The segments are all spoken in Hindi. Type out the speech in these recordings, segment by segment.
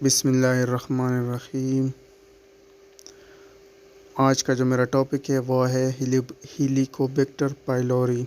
बिस्मिल्लाहिर्रहमानिर्रहीम। आज का जो मेरा टॉपिक है वो है हेलिकोबैक्टर पाइलोरी।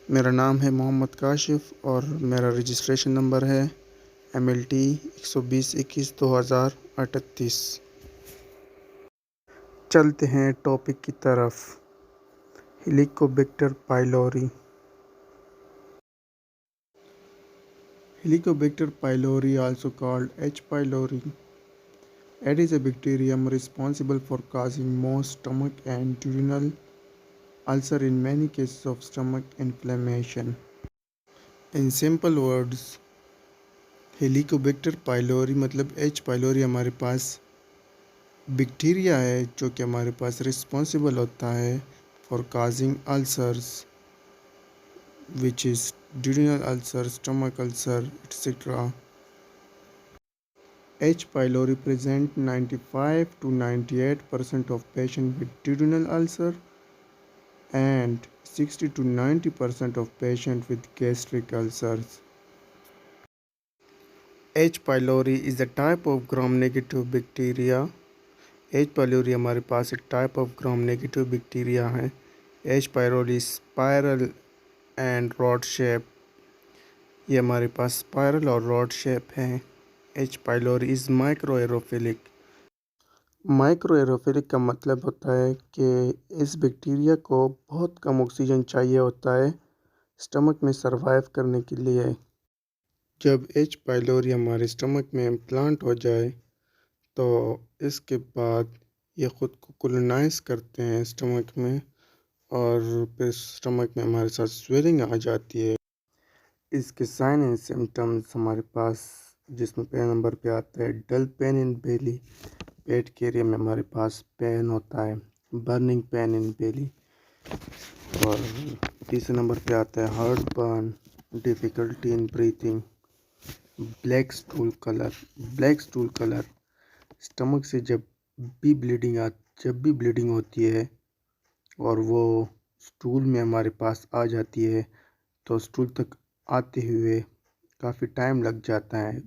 मेरा नाम है मोहम्मद काशिफ़ और मेरा रजिस्ट्रेशन नंबर है MLT 12021-2038। चलते हैं टॉपिक की तरफ। Helicobacter pylori. Helicobacter pylori, also called H. pylori, it is a bacterium responsible for causing most stomach and duodenal ulcer in many cases of stomach inflammation. In simple words, Helicobacter pylori मतलब H. पाइलोरी हमारे पास बैक्टीरिया है जो कि हमारे पास रिस्पॉन्सिबल होता है for causing ulcers which is duodenal ulcer, stomach ulcer, etc. H. pylori present 95 to 98% of patients with duodenal ulcer and 60 to 90% of patients with gastric ulcers. H. pylori is a type of gram-negative bacteria. H. pylori हमारे पास एक type of gram negative bacteria है. H. pylori spiral and rod shape. ये हमारे पास स्पायरल और रॉड शेप है. H. pylori is micro aerophilic. Micro aerophilic का मतलब होता है कि इस बैक्टीरिया को बहुत कम ऑक्सीजन चाहिए होता है स्टमक में सरवाइव करने के लिए. जब H. pylori हमारे स्टमक में इम्प्लांट हो जाए तो इसके बाद ये ख़ुद को कोलोनाइज करते हैं स्टमक में और फिर स्टमक में हमारे साथ स्वेलिंग आ जाती है. इसके साइन एंड सिम्टम्स हमारे पास जिसमें पहले नंबर पे आता है डल पेन इन बेली. पेट के एरिया में हमारे पास पेन होता है, बर्निंग पेन इन बेली. और तीसरे नंबर पे आता है heart burn, difficulty in breathing, black stool colour. Stomach से जब भी ब्लीडिंग होती है और वो स्टूल में हमारे पास आ जाती है तो स्टूल तक आते हुए काफ़ी टाइम लग जाता है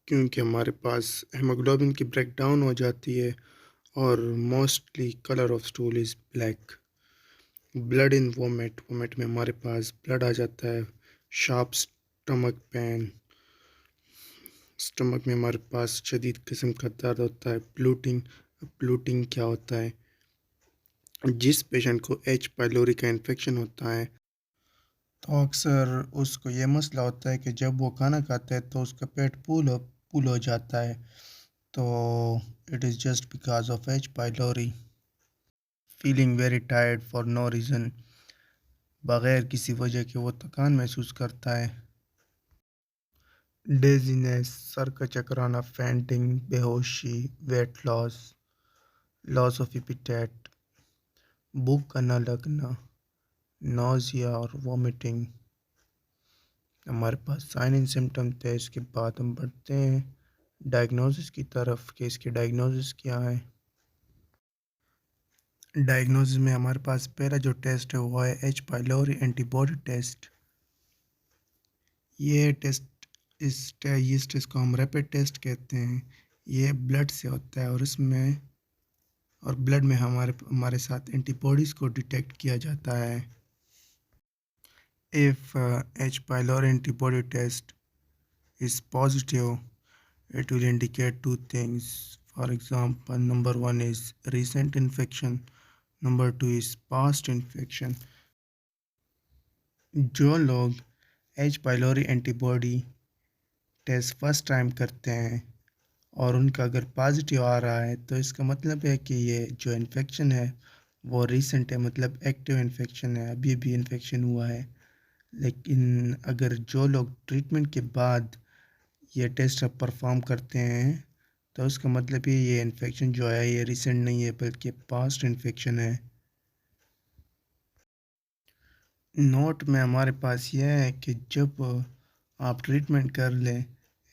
क्योंकि हमारे पास हेमोग्लोबिन की ब्रेकडाउन हो जाती है और mostly colour of stool is black. Blood in vomit में हमारे पास ब्लड आ जाता है. शार्प स्टमक पेन, स्टमक में हमारे पास शदीद किस्म का दर्द होता है. ब्लूटिंग क्या होता है? जिस पेशेंट को H. pylori का इन्फेक्शन होता है तो अक्सर उसको ये मसला होता है कि जब वो खाना खाता है तो उसका पेट फूल हो जाता है. तो it is just because of H. pylori. Feeling very tired for no reason, बग़ैर किसी वजह के वो थकान महसूस करता है. डेजीनेस, सर का चकराना, फेंटिंग, बेहोशी, वेट लॉस ऑफ एपेटाइट, भूख का न लगना, नौजिया और वॉमिटिंग हमारे पास साइन एंड सिम्टम थे. इसके बाद हम बढ़ते हैं डायग्नोसिस की तरफ कि इसकी डायग्नोसिस क्या है. डायग्नोसिस में हमारे पास पहला जो टेस्ट है वो है H. pylori antibody test. ये इस टेस्ट को हम रैपिड टेस्ट कहते हैं. ये ब्लड से होता है और ब्लड में हमारे साथ एंटीबॉडीज़ को डिटेक्ट किया जाता है. If H. pylori antibody test is positive, it will indicate two things. For example, number one is recent infection, number two is past infection. जो लोग H. pylori antibody test first time करते हैं और उनका अगर पॉजिटिव आ रहा है तो इसका मतलब है कि ये जो इन्फेक्शन है वो रीसेंट है, मतलब एक्टिव इन्फेक्शन है, अभी भी इन्फेक्शन हुआ है. लेकिन अगर जो लोग ट्रीटमेंट के बाद ये टेस्ट अब परफॉर्म करते हैं तो उसका मतलब ये इन्फेक्शन जो है ये रिसेंट नहीं है बल्कि पास्ट इन्फेक्शन है. नोट में हमारे पास यह है कि जब आप ट्रीटमेंट कर लें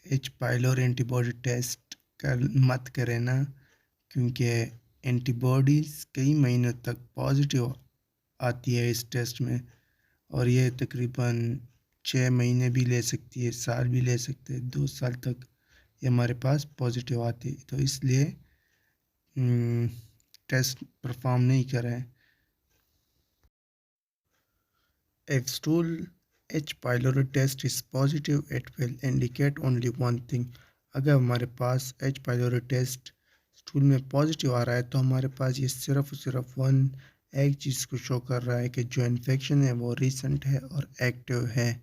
H. pylori एंटीबॉडी टेस्ट मत करें ना, क्योंकि एंटीबॉडीज़ कई महीनों तक पॉजिटिव आती है इस टेस्ट में और ये तकरीबन 6 महीने भी ले सकती है, साल भी ले सकते हैं, 2 साल तक ये हमारे पास पॉजिटिव आती, तो इसलिए टेस्ट परफॉर्म नहीं करें। If stool H pylori test is positive, it will indicate only one thing. अगर हमारे पास H pylori टेस्ट स्टूल में पॉजिटिव आ रहा है तो हमारे पास ये सिर्फ एक चीज़ को शो कर रहा है कि जो इन्फेक्शन है वो रिसेंट है और एक्टिव है।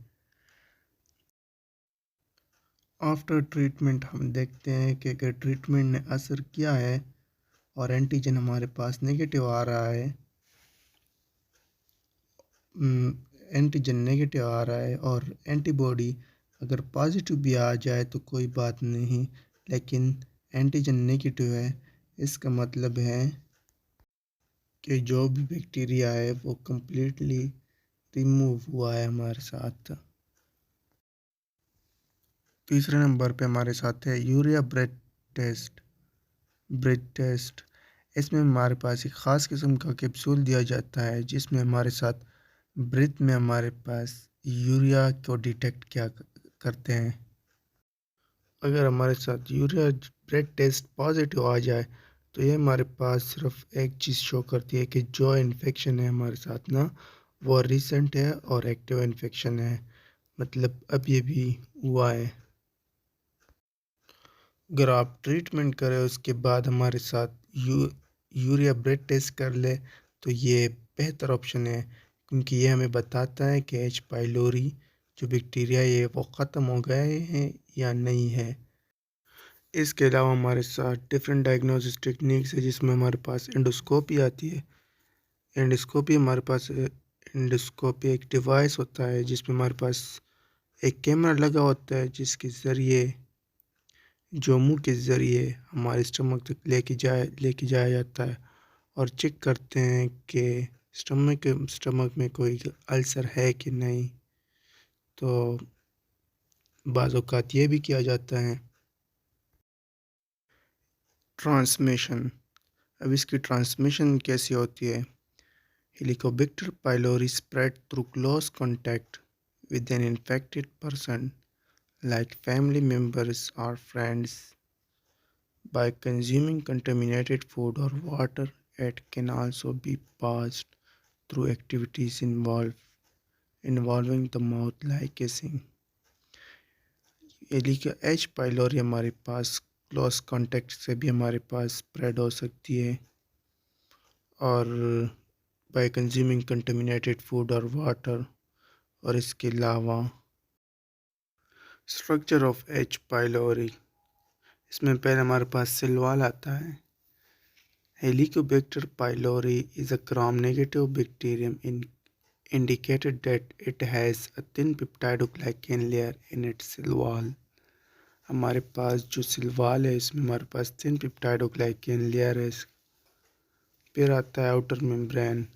आफ्टर ट्रीटमेंट हम देखते हैं कि अगर ट्रीटमेंट ने असर किया है और एंटीजन हमारे पास नेगेटिव आ रहा है, एंटीजन नेगेटिव आ रहा है और एंटीबॉडी अगर पॉजिटिव भी आ जाए तो कोई बात नहीं, लेकिन एंटीजन नेगेटिव है, इसका मतलब है कि जो भी बैक्टीरिया है वो कम्प्लीटली रिमूव हुआ है हमारे साथ। तीसरे नंबर पे हमारे साथ है यूरिया ब्रेथ टेस्ट। इसमें हमारे पास एक ख़ास किस्म का कैप्सूल दिया जाता है जिसमें हमारे साथ ब्रेथ में हमारे पास यूरिया को डिटेक्ट क्या करते हैं। अगर हमारे साथ यूरिया ब्रेथ टेस्ट पॉजिटिव आ जाए तो ये हमारे पास सिर्फ एक चीज़ शो करती है कि जो इन्फेक्शन है हमारे साथ ना वो रिसेंट है और एक्टिव इन्फेक्शन है, मतलब अब ये भी हुआ है। अगर आप ट्रीटमेंट करें उसके बाद हमारे साथ यूरिया ब्रेथ टेस्ट कर ले तो ये बेहतर ऑप्शन है, क्योंकि ये हमें बताता है कि एच पाइलोरी जो बैक्टीरिया है वो ख़त्म हो गए हैं या नहीं है। इसके अलावा हमारे साथ डिफरेंट डायग्नोसिस टेक्निक्स है जिसमें हमारे पास एंडोस्कोपी आती है। एंडोस्कोपी एक डिवाइस होता है जिसमें हमारे पास एक कैमरा लगा होता है जिसके ज़रिए जो मुंह के ज़रिए हमारे स्टमक तक लेके जाया जाता है और चेक करते हैं कि स्टमक में कोई अल्सर है कि नहीं। तो बाज़ औक़ात ये भी किया जाता है। ट्रांसमिशन, अब इसकी ट्रांसमिशन कैसी होती है। Helicobacter pylori spread through close contact with an infected person like family members or friends. By consuming contaminated food or water, it can also be passed through activities involving the mouth like kissing. Elika H pylori हमारे पास क्लोज कॉन्टैक्ट से भी हमारे पास स्प्रेड हो सकती है, और बाय कंज्यूमिंग कंटेमिनेटेड फूड और वाटर। और इसके अलावा स्ट्रक्चर ऑफ एच पाइलोरी, इसमें पहले हमारे पास सेल वॉल आता है। Helicobacter pylori is a gram negative bacterium indicated that it has a thin peptidoglycan layer in its cell wall। हमारे पास जो सेल वॉल है इसमें हमारे पास थिन पेप्टाइडोग्लाइकेन लेयर है। फिर आता है outer membrane.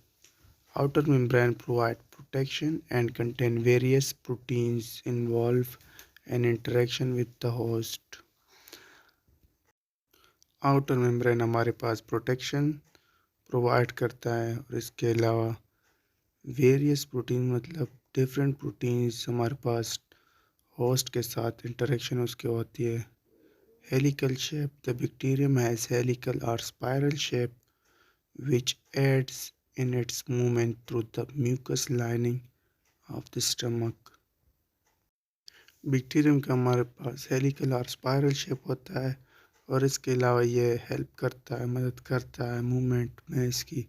Outer membrane provide protection and contain various proteins involved in interaction with the host। Outer membrane हमारे पास प्रोटेक्शन प्रोवाइड करता है, और इसके अलावा वेरियस प्रोटीन मतलब डिफरेंट प्रोटीन्स हमारे पास होस्ट के साथ इंटरेक्शन उसके होती है। Helical shape, the bacterium has helical और spiral shape which aids in its movement through the mucous lining of the stomach। Bacterium का हमारे पास हेलिकल और स्पाइरल शेप होता है, और इसके अलावा ये हेल्प करता है, मदद करता है मूवमेंट में इसकी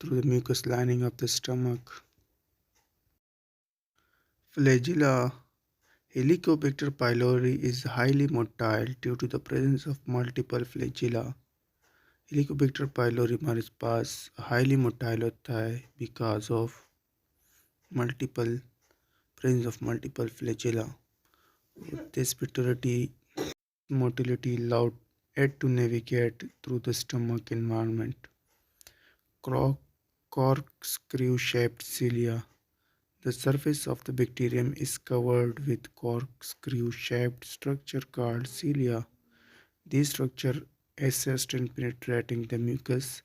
through the mucus lining of the stomach. Flagella, Helicobacter pylori is highly motile due to the presence of multiple flagella। Helicobacter pylori हमारे पास हाईली मोटाइल होता है because of multiple presence of multiple flagella। This motility allowed it to navigate through the stomach environment। Corkscrew-shaped cilia, the surface of the bacterium is covered with corkscrew-shaped structure called cilia। These structure assist in penetrating the mucous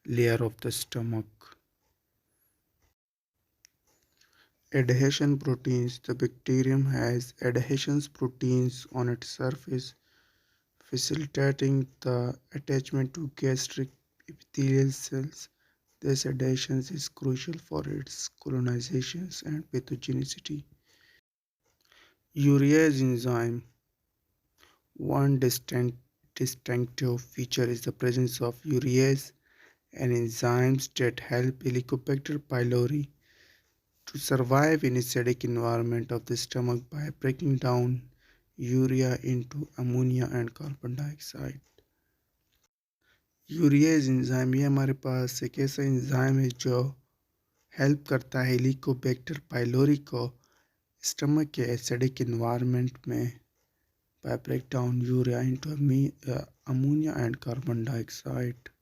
layer of the stomach। Adhesion proteins, the bacterium has adhesion proteins on its surface facilitating the attachment to gastric epithelial cells. This adhesion is crucial for its colonization and pathogenicity. Urease enzyme. One distinctive feature is the presence of urease, an enzyme that help Helicobacter pylori to survive in acidic environment of the stomach by breaking down urea into ammonia and carbon dioxide. Urease enzyme ये हमारे पास एक ऐसा एंजाइम है जो हेल्प करता है हेलिकोबैक्टर पाइलोरी को स्टमक के एसिडिक इन्वायरमेंट में by break down urea into ammonia and carbon dioxide.